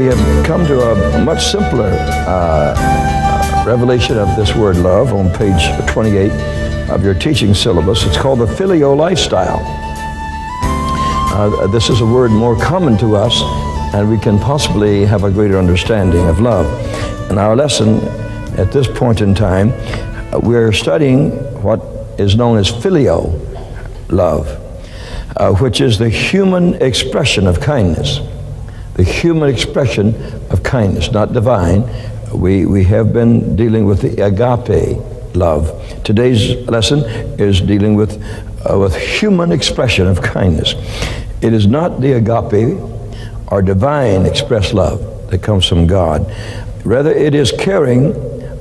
have come to a much simpler revelation of this word love on page 28 of your teaching syllabus. It's called the Filio lifestyle. This is a word more common to us, and we can possibly have a greater understanding of love. In our lesson at this point in time, we're studying what is known as Filio love, which is the human expression of kindness. The human expression of kindness, not divine. We have been dealing with the Agape love. Today's lesson is dealing with human expression of kindness. It is not the Agape or divine expressed love that comes from God. Rather, it is caring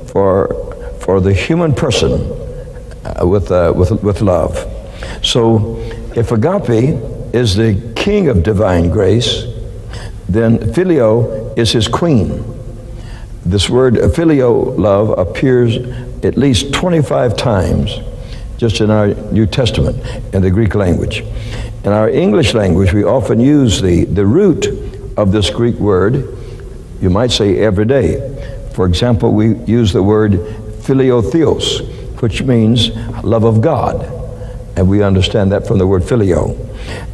for the human person with love. So, if Agape is the king of divine grace, then Filio is his queen. This word Filio love appears at least 25 times just in our New Testament in the Greek language. In our English language, we often use the root of this Greek word, you might say every day. For example, we use the word Filiotheos, which means love of God. And we understand that from the word Filio.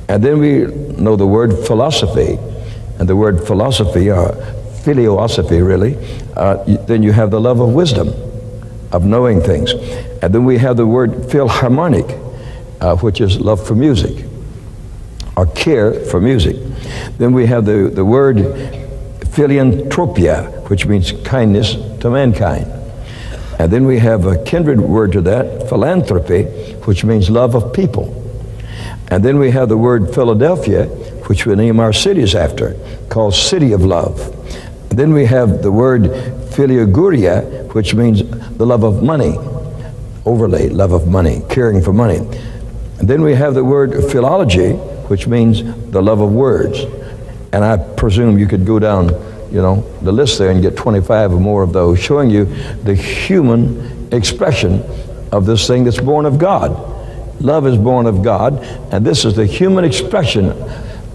And then we know the word philosophy. And the word philosophy, philiosophy really, then you have the love of wisdom, of knowing things. And then we have the word philharmonic, which is love for music, or care for music. Then we have the word philanthropia, which means kindness to mankind. And then we have a kindred word to that, philanthropy, which means love of people. And then we have the word Philadelphia, which we name our cities after, called City of Love. And then we have the word Filioguria, which means the love of money, overlay, love of money, caring for money. And then we have the word philology, which means the love of words. And I presume you could go down, the list there and get 25 or more of those, showing you the human expression of this thing that's born of God. Love is born of God, and this is the human expression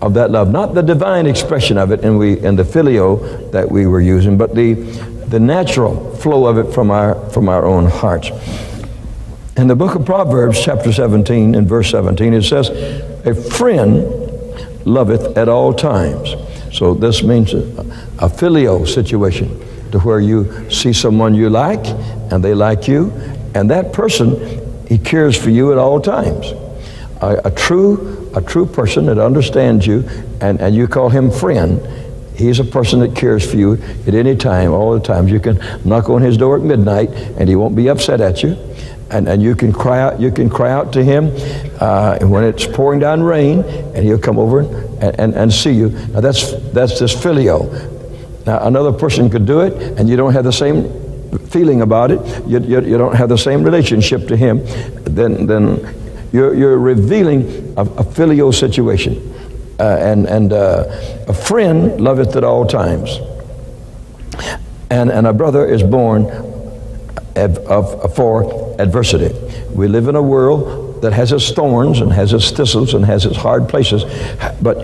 of that love, not the divine expression of it in the Filio that we were using, but the natural flow of it from our own hearts. In the book of Proverbs, chapter 17, and verse 17, it says, "A friend loveth at all times." So this means a Filio situation, to where you see someone you like, and they like you, and that person, he cares for you at all times. A true person that understands you, and you call him friend, he's a person that cares for you at any time, all the times. You can knock on his door at midnight, and he won't be upset at you. And you can cry out to him when it's pouring down rain, and he'll come over and see you. Now that's this Filio. Now another person could do it, and you don't have the same feeling about it. You don't have the same relationship to him. Then you're revealing a Filio situation. And a friend loveth at all times. And a brother is born for adversity. We live in a world that has its thorns and has its thistles and has its hard places, but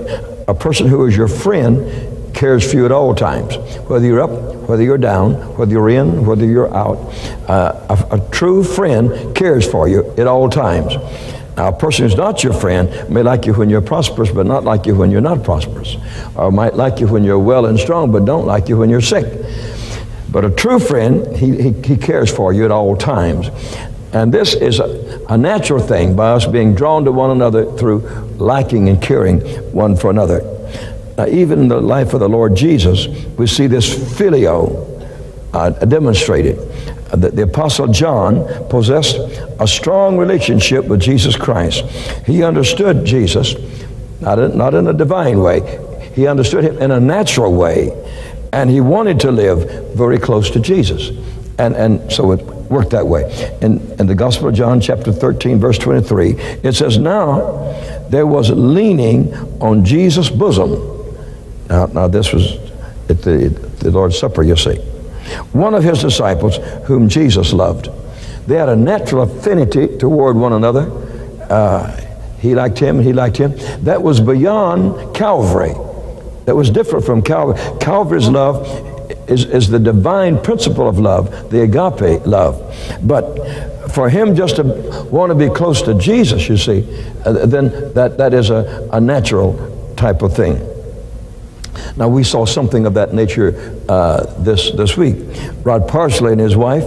a person who is your friend cares for you at all times, whether you're up, whether you're down, whether you're in, whether you're out. A true friend cares for you at all times. Now, a person who's not your friend may like you when you're prosperous, but not like you when you're not prosperous, or might like you when you're well and strong, but don't like you when you're sick. But a true friend, he cares for you at all times. And this is a natural thing by us being drawn to one another through liking and caring one for another. Now, even in the life of the Lord Jesus, we see this Filio demonstrated. The Apostle John possessed a strong relationship with Jesus Christ. He understood Jesus, not in a divine way. He understood him in a natural way. And he wanted to live very close to Jesus. And so it worked that way. In the Gospel of John, chapter 13, verse 23, it says, "Now there was leaning on Jesus' bosom." Now this was at the Lord's Supper, you see. "One of his disciples whom Jesus loved." They had a natural affinity toward one another. He liked him, and he liked him. That was beyond Calvary. that was different from Calvary. Calvary's love is the divine principle of love, the agape love. But for him just to want to be close to Jesus, you see, then that is a natural type of thing. Now, we saw something of that nature this week. Rod Parsley and his wife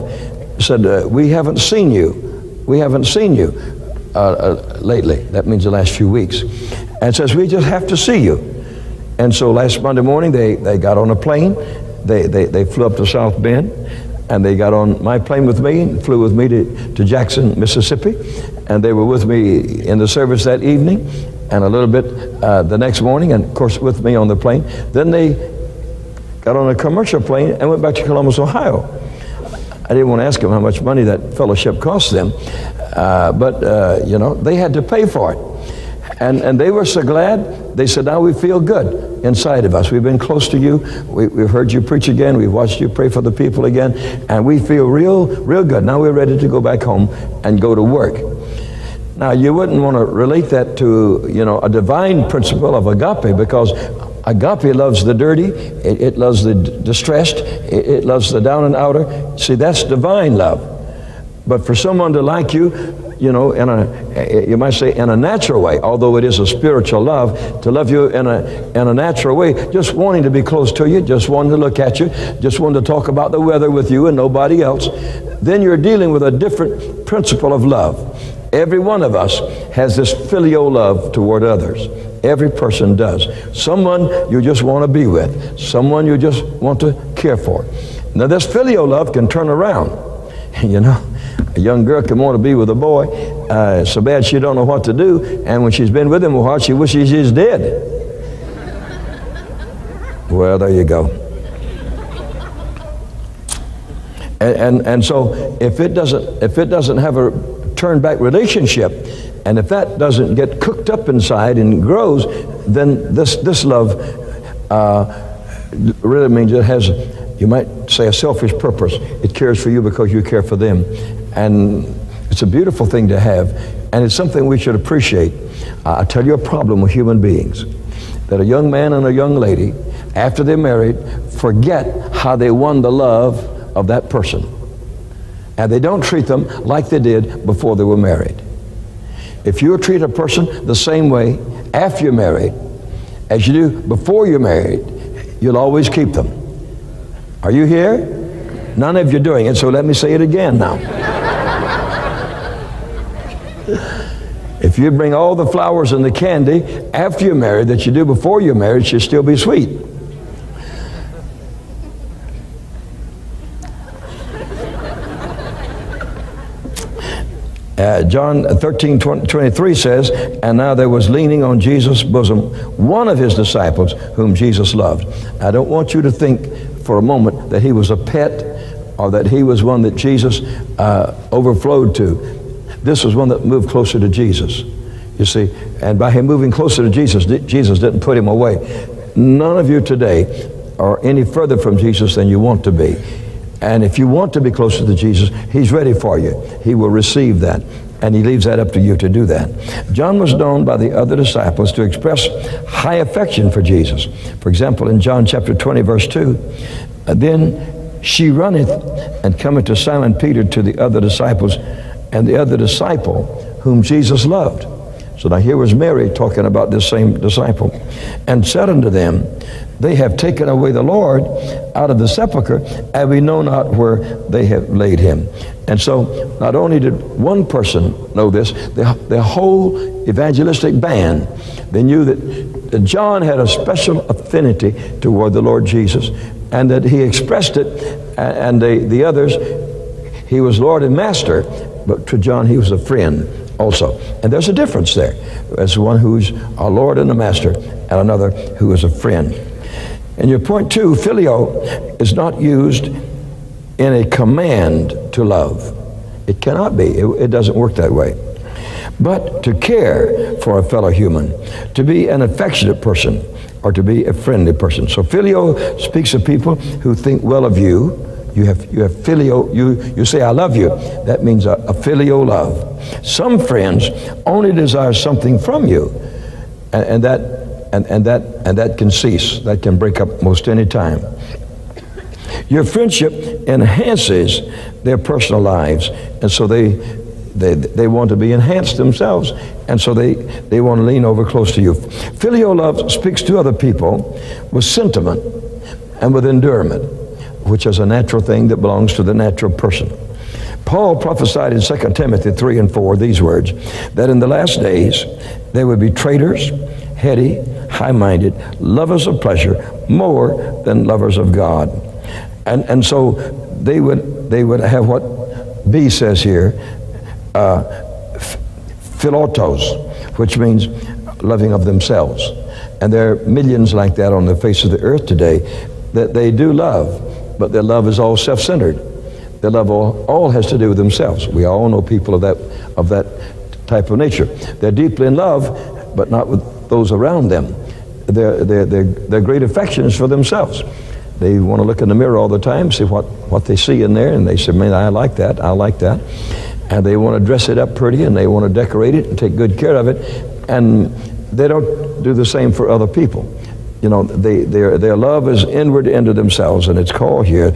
said, we haven't seen you. We haven't seen you lately. That means the last few weeks. And says, we just have to see you. And so last Monday morning, they got on a plane. They flew up to South Bend, and they got on my plane with me and flew with me to Jackson, Mississippi. And they were with me in the service that evening and a little bit the next morning, and of course with me on the plane. Then they got on a commercial plane and went back to Columbus, Ohio. I didn't want to ask them how much money that fellowship cost them, but you know, they had to pay for it. And they were so glad. They said, now we feel good inside of us. We've been close to you. We've heard you preach again. We've watched you pray for the people again. And we feel real good. Now we're ready to go back home and go to work. Now, you wouldn't want to relate that to, you know, a divine principle of agape, because agape loves the dirty. It loves the distressed. It loves the down and outer. See, that's divine love. But for someone to like you, you know, you might say in a natural way, although it is a spiritual love, to love you in a natural way, just wanting to be close to you, just wanting to look at you, just wanting to talk about the weather with you and nobody else, then you're dealing with a different principle of love. Every one of us has this Filio love toward others. Every person does. Someone you just want to be with, someone you just want to care for. Now, this Filio love can turn around, you know. A young girl can want to be with a boy so bad she don't know what to do, and when she's been with him a while, she wishes she's dead. Well, there you go. And so if it doesn't have a turn back relationship, and if that doesn't get cooked up inside and grows, then this love really means it has, you might say, a selfish purpose. It cares for you because you care for them. And it's a beautiful thing to have, and it's something we should appreciate. I'll tell you a problem with human beings, that a young man and a young lady, after they're married, forget how they won the love of that person. And they don't treat them like they did before they were married. If you treat a person the same way after you're married as you do before you're married, you'll always keep them. Are you here? None of you are doing it, so let me say it again now. If you bring all the flowers and the candy after you're married that you do before you're married, she'll still be sweet. John 13:23 says, and now there was leaning on Jesus' bosom one of his disciples whom Jesus loved. I don't want you to think for a moment that he was a pet or that he was one that Jesus overflowed to. This was one that moved closer to Jesus, you see. And by him moving closer to Jesus, Jesus didn't put him away. None of you today are any further from Jesus than you want to be. And if you want to be closer to Jesus, he's ready for you. He will receive that, and he leaves that up to you to do that. John was known by the other disciples to express high affection for Jesus. For example, in John chapter 20, verse 2, then she runneth and cometh to Simon Peter to the other disciples, and the other disciple whom Jesus loved. So now here was Mary talking about this same disciple, and said unto them, they have taken away the Lord out of the sepulchre, and we know not where they have laid him. And so not only did one person know this, the whole evangelistic band, they knew that John had a special affinity toward the Lord Jesus, and that he expressed it, and the others, he was Lord and Master, but to John he was a friend also. And there's a difference there. There's one who's a Lord and a Master, and another who is a friend. And your point two, Filio is not used in a command to love. It cannot be. It doesn't work that way. But to care for a fellow human, to be an affectionate person, or to be a friendly person. So Filio speaks of people who think well of you. You have Filio, you say, I love you. That means a Filio love. Some friends only desire something from you, and that and that can cease. That can break up most any time. Your friendship enhances their personal lives, and so they want to be enhanced themselves, and so they want to lean over close to you. Filial love speaks to other people with sentiment and with endurement, which is a natural thing that belongs to the natural person. Paul prophesied in 2 Timothy 3 and 4 these words, that in the last days there would be traitors, heady, high-minded, lovers of pleasure more than lovers of God. And so they would have what B says here, philotos, which means loving of themselves. And there are millions like that on the face of the earth today that they do love, but their love is all self-centered. Their love all has to do with themselves. We all know people of that type of nature. They're deeply in love, but not with those around them. Their great affection is for themselves. They want to look in the mirror all the time, see what they see in there, and they say, man, I like that, I like that. And they want to dress it up pretty, and they want to decorate it and take good care of it. And they don't do the same for other people. You know, their love is inward into themselves, and it's called here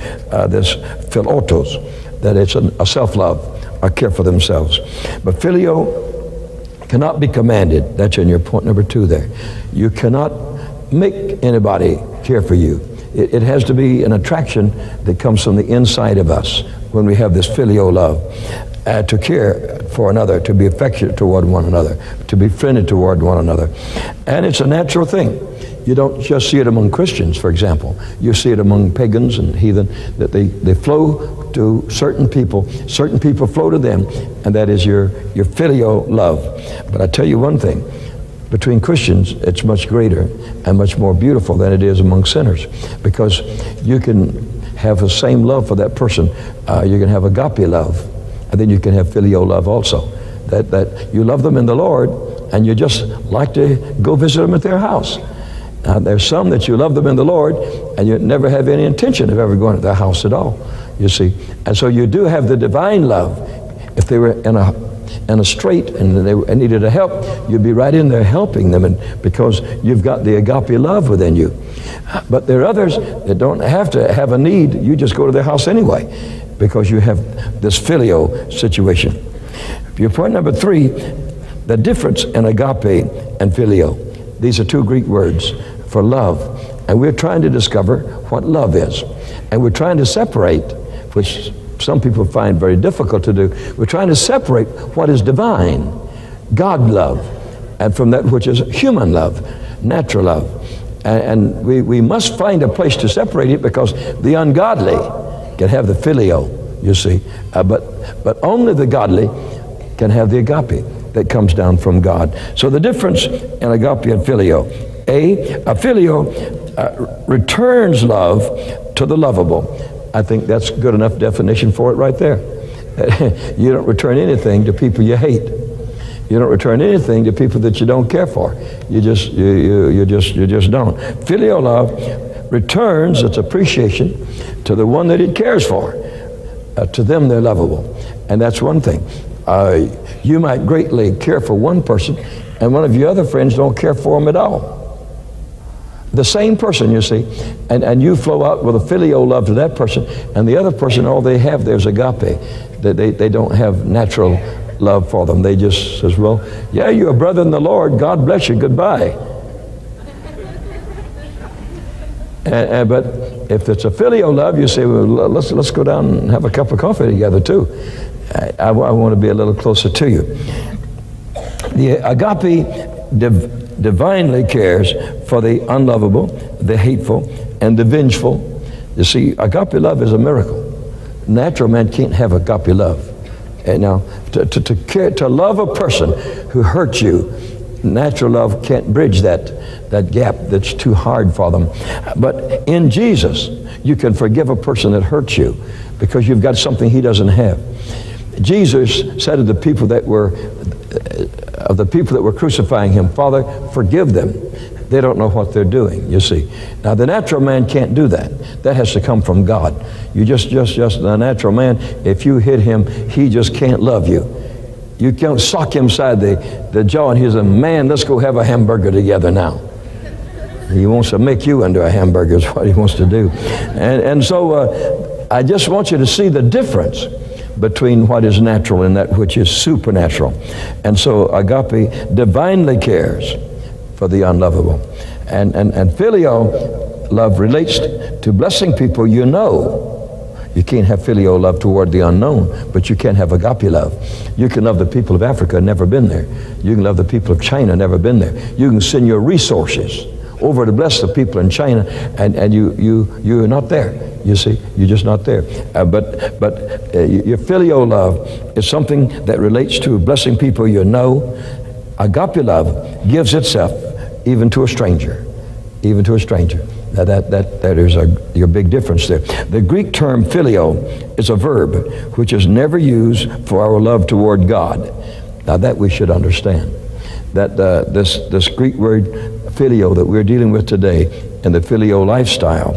this philotos, that it's a self-love, a care for themselves. But Filio cannot be commanded. That's in your point number 2 there. You cannot make anybody care for you. It has to be an attraction that comes from the inside of us when we have this filial love, to care for another, to be affectionate toward one another, to be friendly toward one another. And it's a natural thing. You don't just see it among Christians, for example. You see it among pagans and heathen, that they flow to certain people flow to them, and that is your filial love. But I tell you one thing, between Christians, it's much greater and much more beautiful than it is among sinners, because you can have the same love for that person. You can have agape love, and then you can have filial love also. That you love them in the Lord, and you just like to go visit them at their house. Now, there's some that you love them in the Lord, and you never have any intention of ever going to their house at all, you see. And so you do have the divine love. If they were in a strait and they needed a help, you'd be right in there helping them, and because you've got the agape love within you. But there are others that don't have to have a need. You just go to their house anyway, because you have this filio situation. Your point number 3, the difference in agape and filio. These are 2 Greek words for love, and we're trying to discover what love is, and we're trying to separate, which some people find very difficult to do. We're trying to separate what is divine, God love, and from that which is human love, natural love. And we must find a place to separate it, because the ungodly can have the filio, you see, but only the godly can have the agape that comes down from God. So the difference in agape and filio. A filio returns love to the lovable. I think that's good enough definition for it right there. You don't return anything to people you hate. You don't return anything to people that you don't care for. You just don't. Filial love returns its appreciation to the one that it cares for. To them, they're lovable, and that's one thing. You might greatly care for one person, and one of your other friends don't care for them at all. The same person, you see, and you flow out with a filial love to that person, and the other person, all they have there's agape. They don't have natural love for them. They just says, well, yeah, you're a brother in the Lord. God bless you. Goodbye. But if it's a filial love, you say, well, let's go down and have a cup of coffee together too. I want to be a little closer to you. The agape divinely cares for the unlovable, the hateful, and the vengeful. You see, agape love is a miracle. Natural man can't have agape love. And now, to love a person who hurts you, natural love can't bridge that gap that's too hard for them. But in Jesus, you can forgive a person that hurts you because you've got something he doesn't have. Jesus said to the people that were crucifying him, Father, forgive them. They don't know what they're doing, you see. Now, the natural man can't do that. That has to come from God. You just the natural man, if you hit him, he just can't love you. You can't sock him inside the jaw and he's a man, let's go have a hamburger together now. He wants to make you into a hamburger is what he wants to do. And so I just want you to see the difference between what is natural and that which is supernatural. And so agape divinely cares for the unlovable. And Filio love relates to blessing people you know. You can't have Filio love toward the unknown, but you can have agape love. You can love the people of Africa, never been there. You can love the people of China, never been there. You can send your resources over to bless the people in China, and you're not there. You see, you're just not there. But your Filio love is something that relates to blessing people you know. Agape love gives itself even to a stranger, even to a stranger. Now that is your big difference there. The Greek term Phileo is a verb which is never used for our love toward God. Now that we should understand. That this Greek word Phileo that we're dealing with today in the Filio lifestyle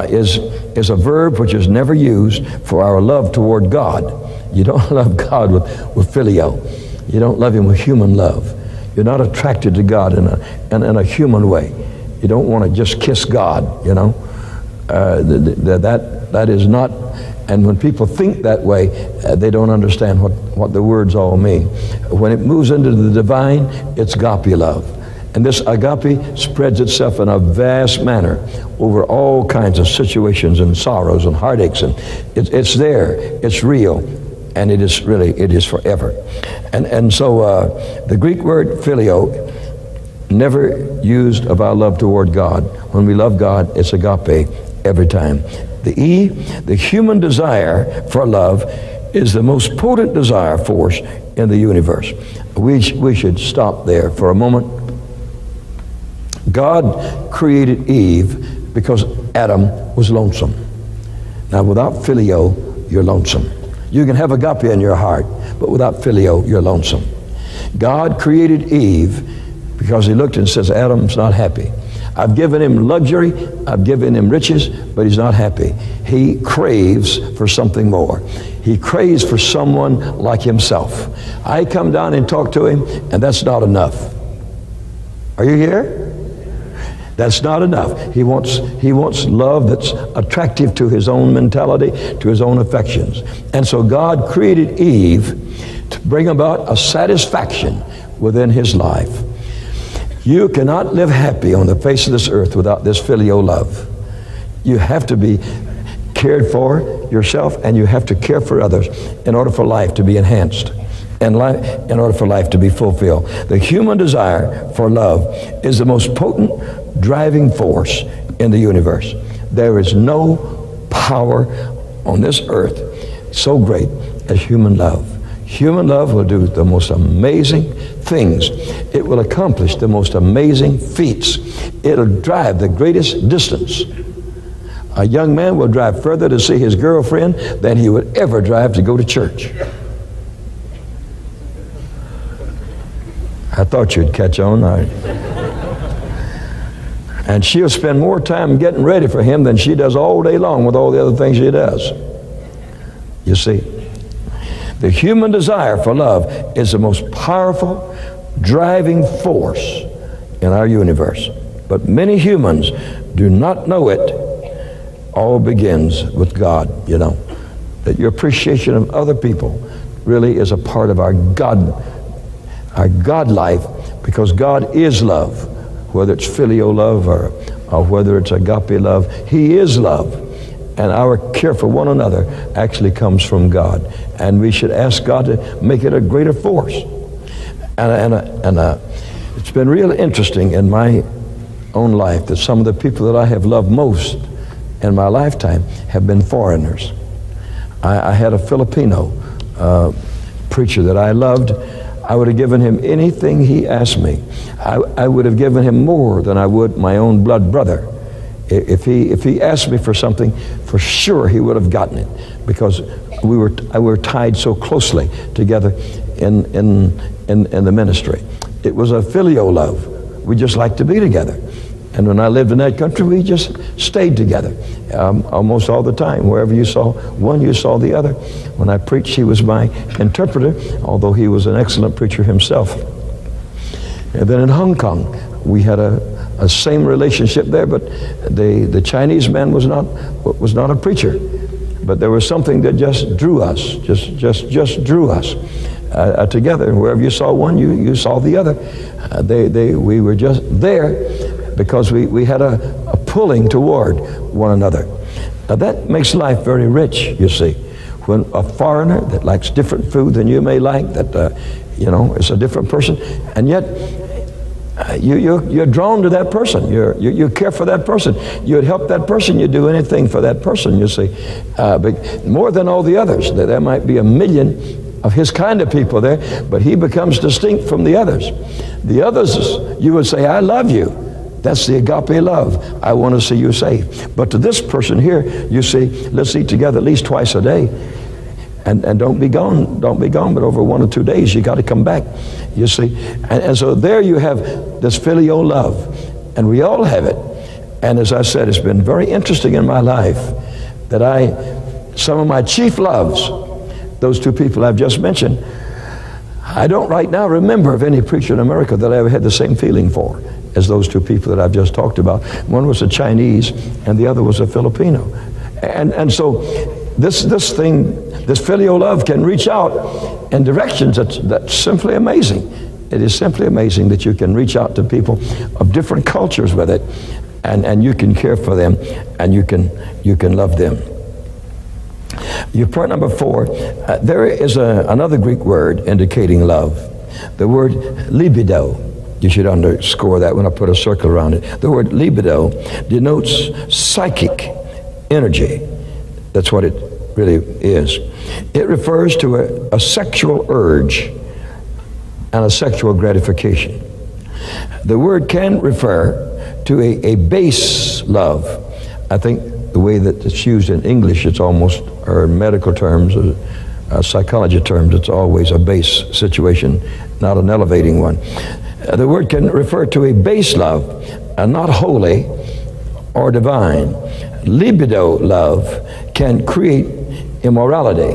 is a verb which is never used for our love toward God. You don't love God with Filio. You don't love him with human love. You're not attracted to God in a human way. You don't want to just kiss God, you know. That is not, and when people think that way, they don't understand what the words all mean. When it moves into the divine, it's agape love. And this agape spreads itself in a vast manner over all kinds of situations and sorrows and heartaches. And it's there, it's real, and it is forever. And so the Greek word Filio, never used of our love toward God. When we love God, it's agape every time. The human desire for love is the most potent desire force in the universe. We should stop there for a moment. God created Eve because Adam was lonesome. Now without Filio, you're lonesome. You can have agape in your heart, but without Filio, you're lonesome. God created Eve because he looked and says, Adam's not happy. I've given him luxury, I've given him riches, but he's not happy. He craves for something more. He craves for someone like himself. I come down and talk to him, and that's not enough. Are you here? That's not enough. He wants love that's attractive to his own mentality, to his own affections. And so God created Eve to bring about a satisfaction within his life. You cannot live happy on the face of this earth without this Filio love. You have to be cared for yourself, and you have to care for others in order for life to be enhanced, and in order for life to be fulfilled. The human desire for love is the most potent driving force in the universe. There is no power on this earth so great as human love. Human love will do the most amazing things. It will accomplish the most amazing feats. It'll drive the greatest distance. A young man will drive further to see his girlfriend than he would ever drive to go to church. I thought you'd catch on. And she'll spend more time getting ready for him than she does all day long with all the other things she does. You see, the human desire for love is the most powerful driving force in our universe. But many humans do not know it. All begins with God, you know. That your appreciation of other people really is a part of our God life, because God is love. Whether it's Filio love or whether it's agape love, he is love. And our care for one another actually comes from God. And we should ask God to make it a greater force. And it's been real interesting in my own life that some of the people that I have loved most in my lifetime have been foreigners. I had a Filipino preacher that I loved. I would have given him anything he asked me. I would have given him more than I would my own blood brother. If he asked me for something, for sure he would have gotten it, because we were tied so closely together in the ministry. It was a Filio love. We just liked to be together. And when I lived in that country, we just stayed together almost all the time. Wherever you saw one, you saw the other. When I preached, he was my interpreter, although he was an excellent preacher himself. And then in Hong Kong, we had a a same relationship there, but the Chinese man was not a preacher, but there was something that just drew us, just drew us together. And wherever you saw one, you saw the other. We were just there because we had a pulling toward one another. Now that makes life very rich, you see. When a foreigner that likes different food than you may like, that is a different person, and yet you're drawn to that person. You care for that person. You'd help that person. You do anything for that person, you see. But more than all the others. There might be a million of his kind of people there, but he becomes distinct from the others. The others, you would say, I love you. That's the agape love. I want to see you saved. But to this person here, you see, let's eat together at least twice a day. And don't be gone, but over 1 or 2 days, you got to come back, you see. And so there you have this Filio love, and we all have it. And as I said, it's been very interesting in my life that some of my chief loves, those two people I've just mentioned, I don't right now remember of any preacher in America that I ever had the same feeling for as those two people that I've just talked about. One was a Chinese, and the other was a Filipino. And so this Filio love can reach out in directions that's simply amazing. It is simply amazing that you can reach out to people of different cultures with it, and you can care for them, and you can love them. Your point number 4, there is another Greek word indicating love, the word libido. You should underscore that when I put a circle around it. The word libido denotes psychic energy. That's what it really is. It refers to a sexual urge and a sexual gratification. The word can refer to a base love. I think the way that it's used in English, it's almost, or in medical terms, psychology terms, it's always a base situation, not an elevating one. The word can refer to a base love, and not holy or divine. Libido love can create immorality.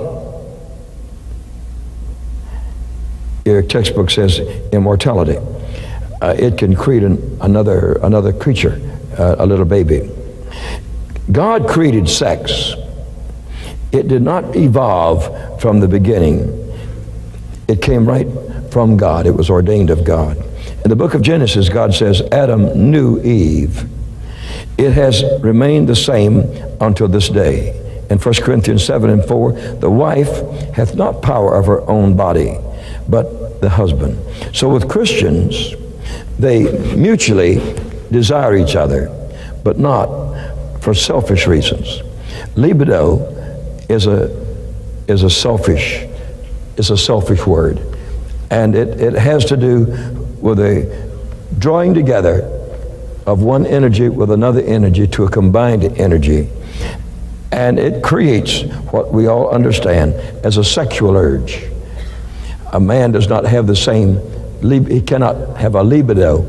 Your textbook says immortality. It can create another creature, a little baby. God created sex. It did not evolve from the beginning. It came right from God. It was ordained of God. In the book of Genesis, God says, Adam knew Eve. It has remained the same until this day. In 1 Corinthians 7:4, the wife hath not power of her own body, but the husband. So with Christians, they mutually desire each other, but not for selfish reasons. Libido is a selfish word, and it has to do with a drawing together of one energy with another energy to a combined energy, and it creates what we all understand as a sexual urge. A man does not have the same, he cannot have a libido.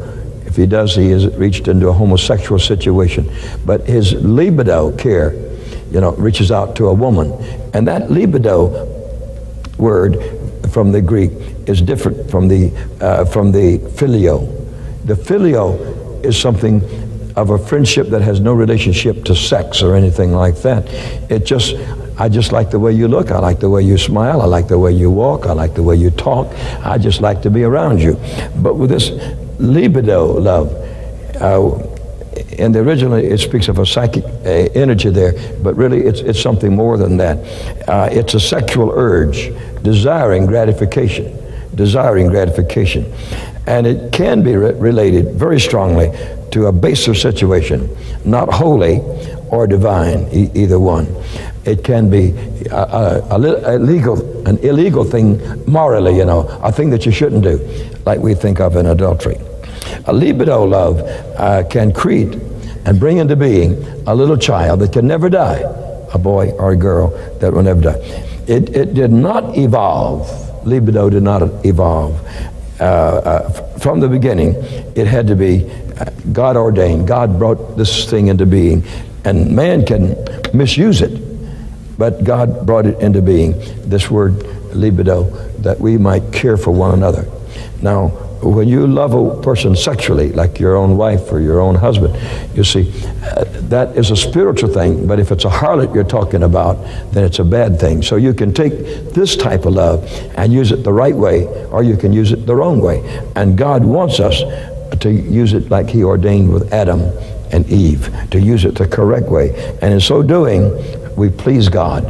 If he does, he has reached into a homosexual situation. But his libido care, reaches out to a woman. And that libido word from the Greek is different from the Phileo. The Phileo is something of a friendship that has no relationship to sex or anything like that. I just like the way you look. I like the way you smile. I like the way you walk. I like the way you talk. I just like to be around you. But with this libido love, and originally it speaks of a psychic energy there, but really it's something more than that. It's a sexual urge, desiring gratification. And it can be related very strongly to a baser situation, not holy or divine, either one. It can be an illegal thing morally, a thing that you shouldn't do, like we think of in adultery. A libido love can create and bring into being a little child that can never die, a boy or a girl that will never die. It did not evolve. Libido did not evolve. From the beginning, it had to be God ordained. God brought this thing into being, and man can misuse it, but God brought it into being, this word libido, that we might care for one another. Now, when you love a person sexually, like your own wife or your own husband, you see, that is a spiritual thing. But if it's a harlot you're talking about, then it's a bad thing. So you can take this type of love and use it the right way, or you can use it the wrong way. And God wants us to use it like he ordained with Adam and Eve, to use it the correct way. And in so doing, we please God.